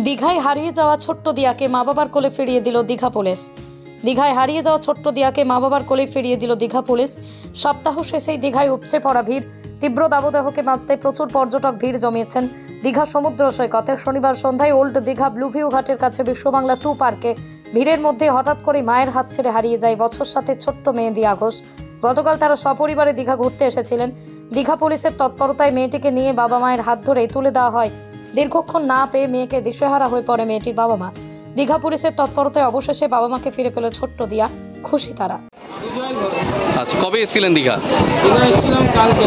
দীঘায় হারিয়ে যাওয়া ছোট্ট দিয়াকে মা বাবার কোলে ফিরিয়ে দিল দীঘা পুলিশ। দীঘায় হারিয়ে যাওয়া ছোট্ট দিয়াকে মা বাবার কোলে ফিরিয়ে দিল দীঘা পুলিশ। সপ্তাহ শেষেই দীঘায় উপচে পড়া ভিড়। তীব্র দাবদাহকে বাঁচতে প্রচুর পর্যটক ভিড় জমিয়েছেন দীঘা সমুদ্র সৈকতে। শনিবার সন্ধ্যায় ওল্ড দীঘা ব্লুভিউ ঘাটের কাছে বিশ্ববাংলা 2 পার্কে ভিড়ের মধ্যে হঠাৎ করে মায়ের হাত ছেড়ে হারিয়ে যায় বছর সাথে ছোট্ট মেয়ে দিয়া ঘোষ। গতকাল তারা সপরিবারে দীঘা ঘুরতে এসেছিলেন। দীঘা পুলিশের তৎপরতায় মেয়েটিকে নিয়ে বাবা মায়ের হাত ধরে তুলে দেওয়া হয়। দীর্ঘক্ষণ না পেয়ে মেয়েকে দিশেহারা হয়ে পড়ে মেয়েটির বাবা মা। দীঘা পুলিশের তৎপরতায় অবশেষে বাবা মাকে ফিরে পেল ছোট্ট দিয়া। খুশি তারা। আচ্ছা, কবে এসেছিলেন দীঘা? এসেছিলাম কালকে।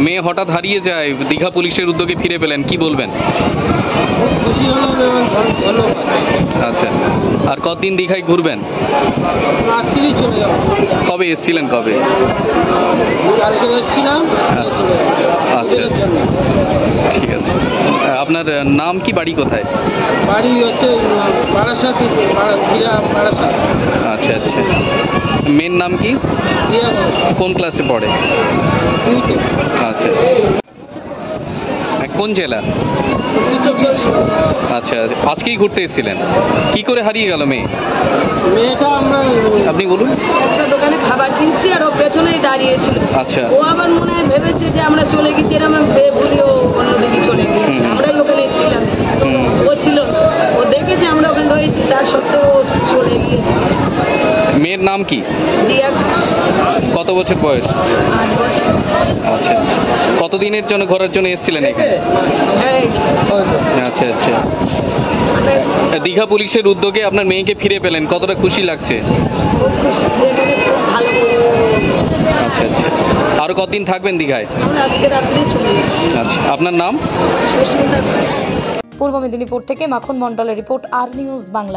মেয়ে হঠাৎ হারিয়ে যায়, দীঘা পুলিশের উদ্যোগে ফিরে পেলেন, কি বলবেন? খুশি হলাম এবং ধন্যবাদ। আচ্ছা, আর কতদিন দীঘায় ঘুরবেন? আজকেই চলে যাবো। কবে এসেছিলেন? কবে? কালকে এসেছিলাম। আচ্ছা, ঠিক আছে। আপনার নাম কি, বাড়ি কোথায়? বাড়ি হচ্ছে বারাসাত। আচ্ছা আচ্ছা, মেয়ের নাম কি? কোন ক্লাসে পড়ে? আচ্ছা, কোন জেলা? আচ্ছা, আজকেই ঘুরতে এসেছিলেন। কি করে হারিয়ে গেল মেয়েটা? আপনি বলুন। একটা দোকানে খাবার কিনছি আর ও পেছনেই দাঁড়িয়েছিল। আচ্ছা, ও আবার মনে হয় ভেবেছে যে আমরা চলে গেছি, এরকম বেভুলি ও অন্যদিকে চলে গিয়েছে। আমরাই ওখানে ছিলাম, ও ছিল। ও দেখেছে আমরা ওখানে রয়েছি, তার সত্ত্বেও ও চলে গিয়েছে। মেয়ের নাম কি? দিয়া ঘোষ। কত বছর বয়স? 8 বছর। আচ্ছা আচ্ছা, কতদিনের জন্য ঘোরার জন্য এসেছিলেন এখানে? আচ্ছা আচ্ছা, দীঘা পুলিশের উদ্যোগে আপনার মেয়েকে ফিরে পেলেন, কতটা খুশি লাগছে? খুব খুশি, খুব ভালো করছে। আচ্ছা আচ্ছা, আরো কতদিন থাকবেন দীঘায়? আমরা আজকে রাত্রেই চলে যাই। আচ্ছা, আপনার নাম? সুস্মিতা ঘোষ। পূর্ব মেদিনীপুর থেকে মাখন মণ্ডলের রিপোর্ট, আর নিউজ বাংলা।